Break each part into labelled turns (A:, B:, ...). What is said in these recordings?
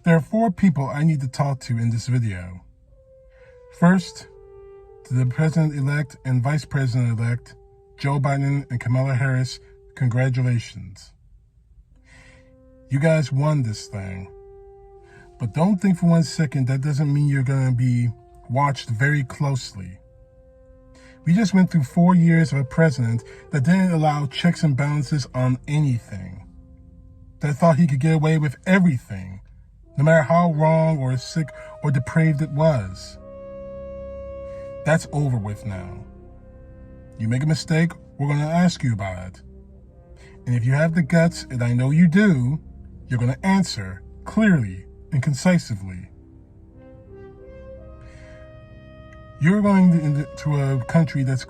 A: There are 4 people I need to talk to in this video. First, to the President-elect and Vice President-elect, Joe Biden and Kamala Harris, congratulations. You guys won this thing. But don't think for 1 second that doesn't mean you're going to be watched very closely. We just went through 4 years of a president that didn't allow checks and balances on anything. That thought he could get away with everything, no matter how wrong or sick or depraved it was. That's over with now. You make a mistake, we're going to ask you about it. And if you have the guts, and I know you do, you're going to answer clearly and concisely. You're going to a country that's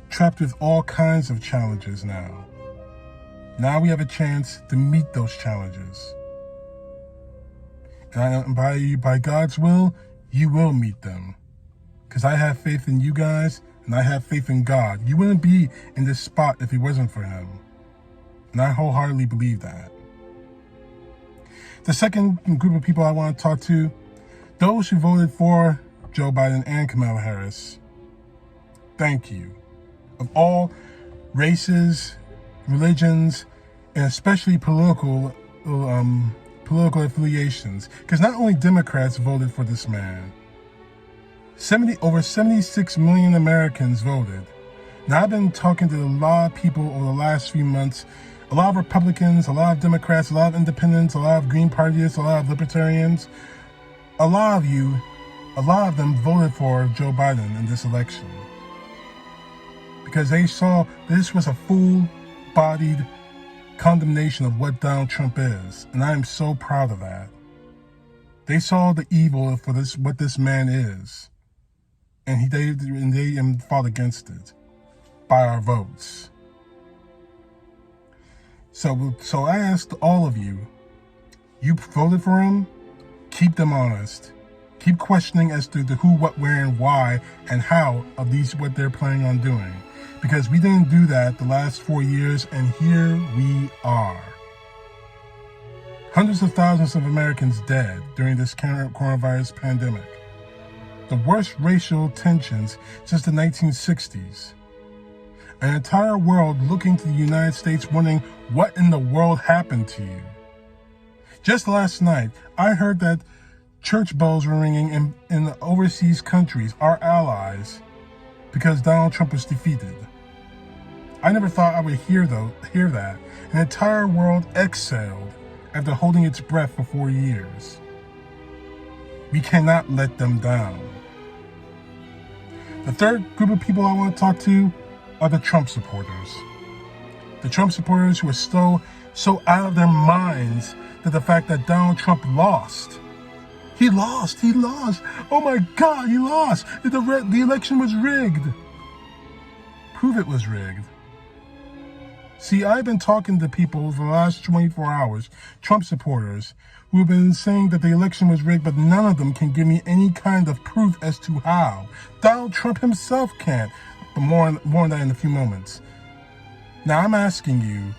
A: trapped with all kinds of challenges now. Now we have a chance to meet those challenges. And by God's will, you will meet them. Because I have faith in you guys, and I have faith in God. You wouldn't be in this spot if it wasn't for him. And I wholeheartedly believe that. The second group of people I want to talk to, those who voted for Joe Biden and Kamala Harris. Thank you. Of all races, religions, and especially political affiliations. Because not only Democrats voted for this man. Over 76 million Americans voted. Now, I've been talking to a lot of people over the last few months. A lot of Republicans, a lot of Democrats, a lot of independents, a lot of Green Partyists, a lot of Libertarians. A lot of them voted for Joe Biden in this election. Because they saw this was a full-bodied condemnation of what Donald Trump is. And I am so proud of that. They saw the evil for what this man is. And they fought against it by our votes. So I asked all of you, you voted for him? Keep them honest. Keep questioning as to the who, what, where, and why, and how of what they're planning on doing. Because we didn't do that the last 4 years, and here we are. Hundreds of thousands of Americans dead during this coronavirus pandemic. The worst racial tensions since the 1960s. An entire world looking to the United States wondering what in the world happened to you. Just last night, I heard that church bells were ringing in the overseas countries, our allies, because Donald Trump was defeated. I never thought I would hear that. An entire world exhaled after holding its breath for 4 years. We cannot let them down. The third group of people I want to talk to are the Trump supporters. The Trump supporters who are so out of their minds that the fact that Donald Trump lost. He lost. Oh my God, he lost. The election was rigged. Prove it was rigged. See, I've been talking to people for the last 24 hours, Trump supporters, who have been saying that the election was rigged, but none of them can give me any kind of proof as to how. Donald Trump himself can't. But more on that in a few moments. Now I'm asking you,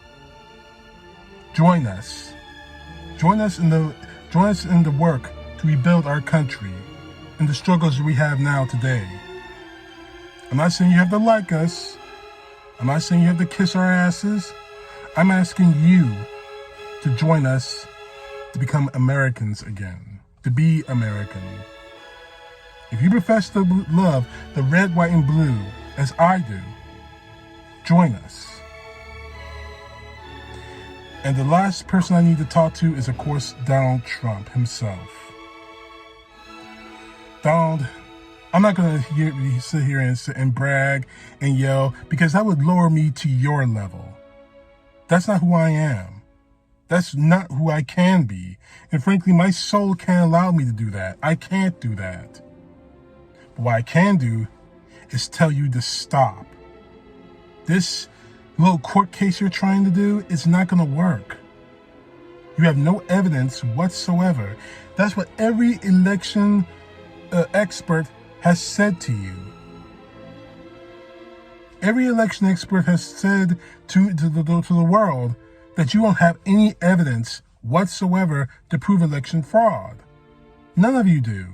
A: join us. Join us in the work to rebuild our country and the struggles we have now today. I'm not saying you have to like us. I'm not saying you have to kiss our asses. I'm asking you to join us to become Americans again, to be American. If you profess to love the red, white, and blue, as I do, join us. And the last person I need to talk to is, of course, Donald Trump himself. Donald, I'm not going to sit here and brag and yell, because that would lower me to your level. That's not who I am. That's not who I can be. And frankly, my soul can't allow me to do that. I can't do that. But what I can do is tell you to stop. This little court case you're trying to do is not going to work. You have no evidence whatsoever. That's what every election expert has said to you. Every election expert has said to the world that you don't have any evidence whatsoever to prove election fraud. None of you do.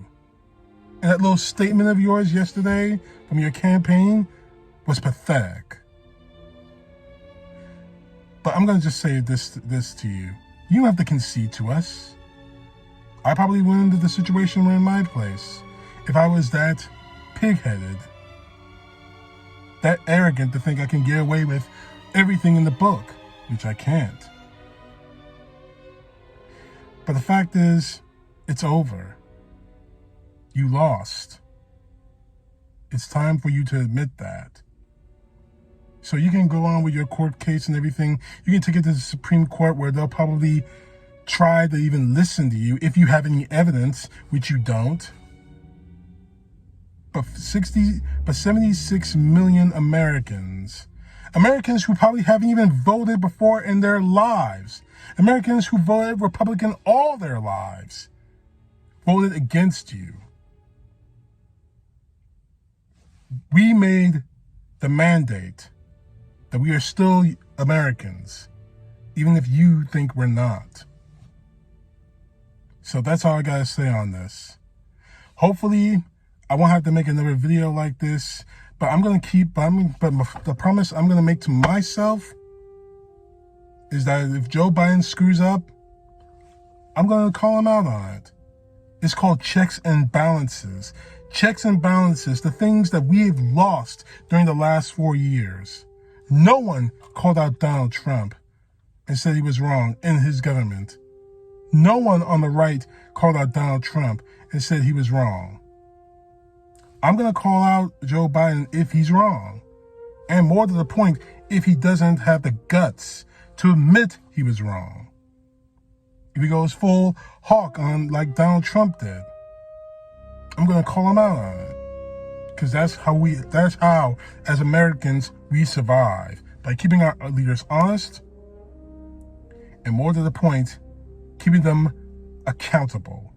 A: And that little statement of yours yesterday from your campaign was pathetic. But I'm going to just say this to you. You don't have to concede to us. I probably went into the situation we're in my place if I was that pig-headed, that arrogant to think I can get away with everything in the book, which I can't. But the fact is, it's over. You lost. It's time for you to admit that. So you can go on with your court case and everything. You can take it to the Supreme Court where they'll probably try to even listen to you if you have any evidence, which you don't. But 76 million Americans who probably haven't even voted before in their lives, Americans who voted Republican all their lives, voted against you. We made the mandate that we are still Americans, even if you think we're not. So that's all I gotta say on this. Hopefully, I won't have to make another video like this, but I'm gonna keep. But the promise I'm gonna make to myself is that if Joe Biden screws up, I'm gonna call him out on it. It's called checks and balances. Checks and balances, the things that we've lost during the last 4 years. No one called out Donald Trump and said he was wrong in his government. No one on the right called out Donald Trump and said he was wrong. I'm going to call out Joe Biden if he's wrong. And more to the point, if he doesn't have the guts to admit he was wrong. If he goes full hawk on like Donald Trump did, I'm going to call him out on it. Because that's how, as Americans, we survive. By keeping our leaders honest, and more to the point, keeping them accountable.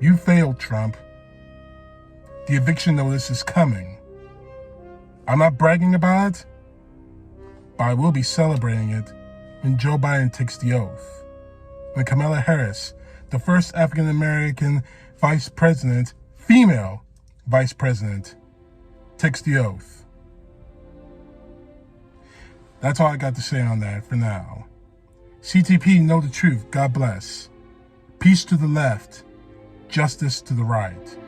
A: You failed, Trump. The eviction notice is coming. I'm not bragging about it, but I will be celebrating it when Joe Biden takes the oath. When Kamala Harris, the first African-American vice president, female vice president, takes the oath. That's all I got to say on that for now. CTP, know the truth. God bless. Peace to the left. Justice to the right.